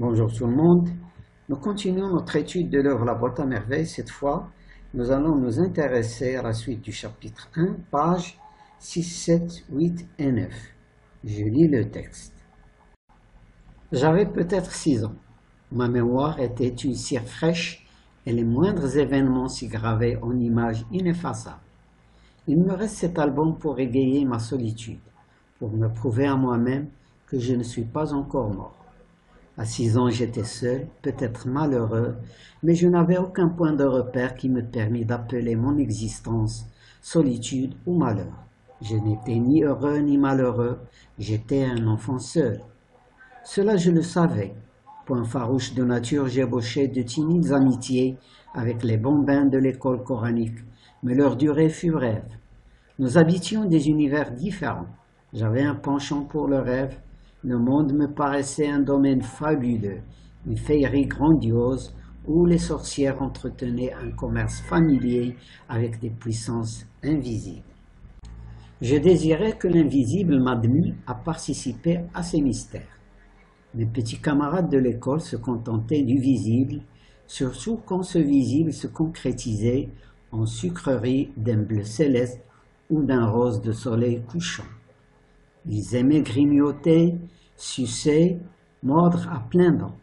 Bonjour tout le monde. Nous continuons notre étude de l'œuvre La boîte à merveilles. Cette fois, nous allons nous intéresser à la suite du chapitre 1, pages 6, 7, 8 et 9. Je lis le texte. J'avais peut-être 6 ans. Ma mémoire était une cire fraîche et les moindres événements s'y gravaient en images ineffaçables. Il me reste cet album pour égayer ma solitude, pour me prouver à moi-même que je ne suis pas encore mort. À 6 ans, j'étais seul, peut-être malheureux, mais je n'avais aucun point de repère qui me permît d'appeler mon existence solitude ou malheur. Je n'étais ni heureux ni malheureux, j'étais un enfant seul. Cela, je le savais. Point farouche de nature, j'ébauchais de timides amitiés avec les bambins de l'école coranique, mais leur durée fut brève. Nous habitions des univers différents. J'avais un penchant pour le rêve. Le monde me paraissait un domaine fabuleux, une féerie grandiose où les sorcières entretenaient un commerce familier avec des puissances invisibles. Je désirais que l'invisible m'admît à participer à ces mystères. Mes petits camarades de l'école se contentaient du visible, surtout quand ce visible se concrétisait en sucreries d'un bleu céleste ou d'un rose de soleil couchant. Ils aimaient grignoter, sucer, mordre à plein dents.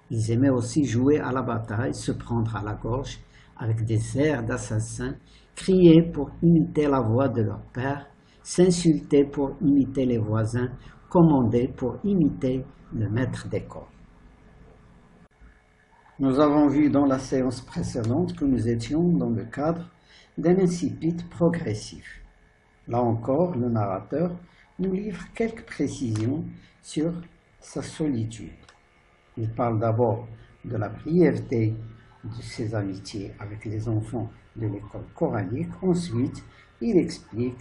Ils aimaient aussi jouer à la bataille, se prendre à la gorge avec des airs d'assassins, crier pour imiter la voix de leur père, s'insulter pour imiter les voisins, commander pour imiter le maître d'école. Nous avons vu dans la séance précédente que nous étions dans le cadre d'un incipit progressif. Là encore, le narrateur nous livre quelques précisions sur sa solitude. Il parle d'abord de la brièveté de ses amitiés avec les enfants de l'école coranique. Ensuite, il explique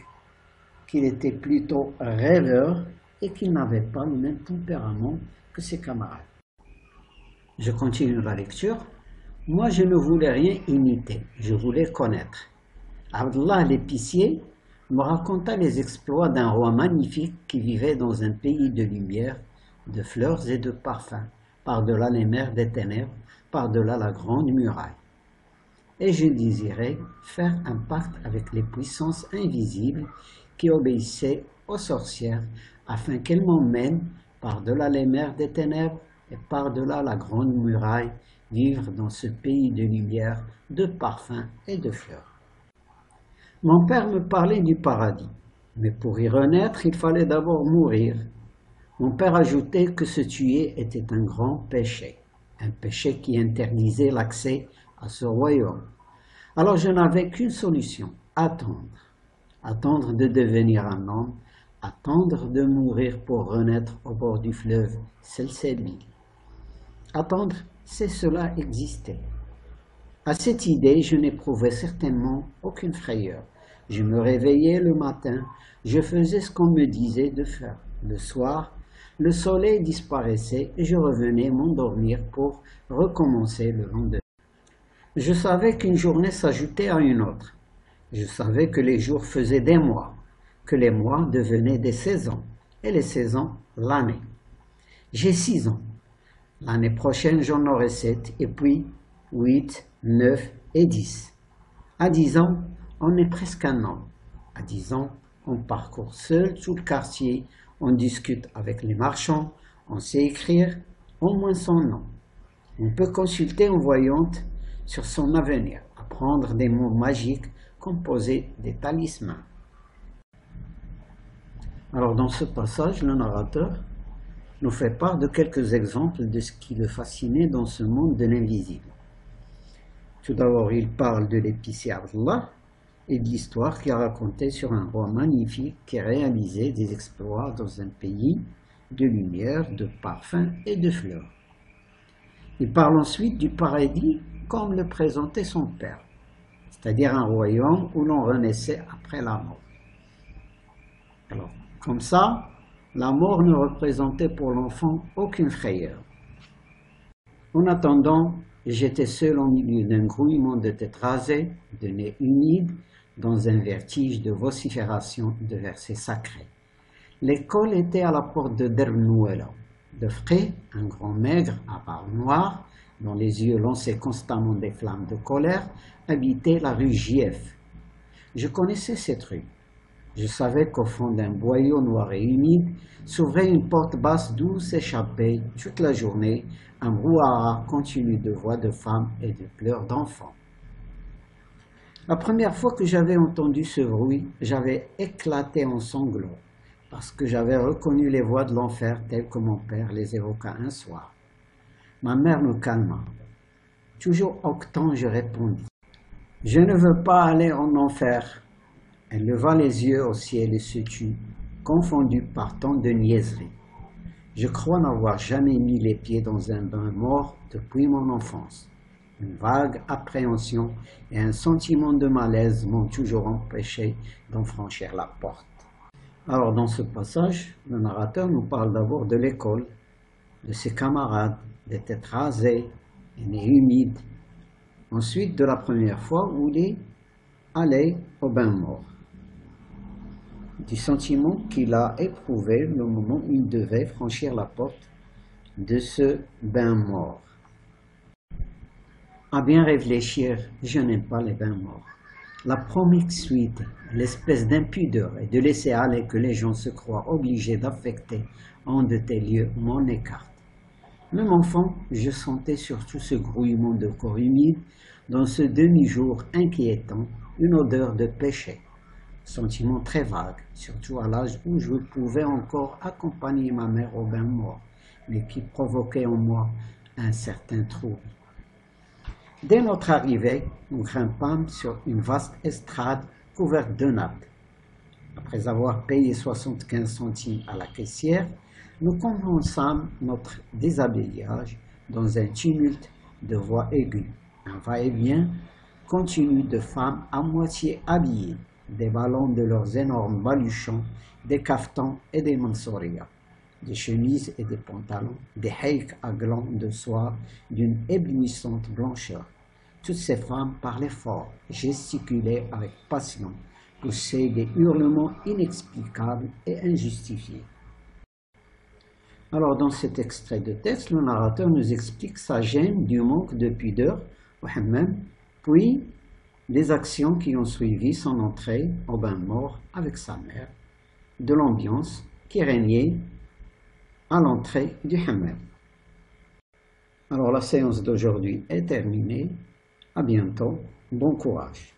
qu'il était plutôt rêveur et qu'il n'avait pas le même tempérament que ses camarades. Je continue la lecture. Moi, je ne voulais rien imiter, je voulais connaître. Abdallah l'épicier me raconta les exploits d'un roi magnifique qui vivait dans un pays de lumière, de fleurs et de parfums, par-delà les mers des ténèbres, par-delà la grande muraille. Et je désirais faire un pacte avec les puissances invisibles qui obéissaient aux sorcières, afin qu'elles m'emmènent par-delà les mers des ténèbres et par-delà la grande muraille, vivre dans ce pays de lumière, de parfums et de fleurs. Mon père me parlait du paradis, mais pour y renaître, il fallait d'abord mourir. Mon père ajoutait que se tuer était un grand péché, un péché qui interdisait l'accès à ce royaume. Alors je n'avais qu'une solution, attendre. Attendre de devenir un homme, attendre de mourir pour renaître au bord du fleuve Selselbil. Attendre, c'est cela exister. À cette idée, je n'éprouvais certainement aucune frayeur. Je me réveillais le matin, je faisais ce qu'on me disait de faire. Le soir, le soleil disparaissait et je revenais m'endormir pour recommencer le lendemain. Je savais qu'une journée s'ajoutait à une autre. Je savais que les jours faisaient des mois, que les mois devenaient des saisons et les saisons l'année. J'ai 6 ans. L'année prochaine, j'en aurai 7 et puis 8, 9 et 10. À 10 ans, on est presque un homme. À 10 ans, on parcourt seul tout le quartier, on discute avec les marchands, on sait écrire au moins son nom. On peut consulter en voyante sur son avenir, apprendre des mots magiques, composer des talismans. Alors dans ce passage, le narrateur nous fait part de quelques exemples de ce qui le fascinait dans ce monde de l'invisible. Tout d'abord, il parle de l'épicier Abdallah et de l'histoire qu'il a racontée sur un roi magnifique qui réalisait des exploits dans un pays de lumière, de parfums et de fleurs. Il parle ensuite du paradis comme le présentait son père, c'est-à-dire un royaume où l'on renaissait après la mort. Alors, comme ça, la mort ne représentait pour l'enfant aucune frayeur. En attendant, j'étais seul au milieu d'un grouillement de têtes rasées, de nez humides, dans un vertige de vocifération de versets sacrés. L'école était à la porte de Dernouela. De frais, un grand maigre à barbe noire, dont les yeux lançaient constamment des flammes de colère, habitait la rue Gief. Je connaissais cette rue. Je savais qu'au fond d'un boyau noir et humide s'ouvrait une porte basse d'où s'échappait toute la journée un brouhaha continu de voix de femmes et de pleurs d'enfants. La première fois que j'avais entendu ce bruit, j'avais éclaté en sanglots, parce que j'avais reconnu les voix de l'enfer telles que mon père les évoqua un soir. Ma mère me calma. Toujours octant, je répondis. « Je ne veux pas aller en enfer. » Elle leva les yeux au ciel et se tut, confondue par tant de niaiseries. Je crois n'avoir jamais mis les pieds dans un bain mort depuis mon enfance. Une vague appréhension et un sentiment de malaise m'ont toujours empêché d'en franchir la porte. Alors dans ce passage, le narrateur nous parle d'abord de l'école, de ses camarades, des têtes rasées et nez humides. Ensuite de la première fois où il est allé au bain mort. Du sentiment qu'il a éprouvé le moment où il devait franchir la porte de ce bain mort. À bien réfléchir, je n'aime pas les bains morts. La promiscuité, l'espèce d'impudeur et de laisser aller que les gens se croient obligés d'affecter en de tels lieux m'en écarte. Même enfant, je sentais surtout ce grouillement de corps humide dans ce demi-jour inquiétant, une odeur de péché. Sentiment très vague, surtout à l'âge où je pouvais encore accompagner ma mère au bain mort, mais qui provoquait en moi un certain trouble. Dès notre arrivée, nous grimpâmes sur une vaste estrade couverte de nappes. Après avoir payé 75 centimes à la caissière, nous commençâmes notre déshabillage dans un tumulte de voix aiguës, un va-et-vient continu de femmes à moitié habillées, déballant de leurs énormes baluchons des cafetans et des mansorias, des chemises et des pantalons, des haïks à glands de soie d'une éblouissante blancheur. Toutes ces femmes parlaient fort, gesticulaient avec passion, poussaient des hurlements inexplicables et injustifiés. Alors dans cet extrait de texte, le narrateur nous explique sa gêne du manque de pudeur au hammam, puis les actions qui ont suivi son entrée au bain mort avec sa mère, de l'ambiance qui régnait à l'entrée du hammam. Alors la séance d'aujourd'hui est terminée. À bientôt. Bon courage.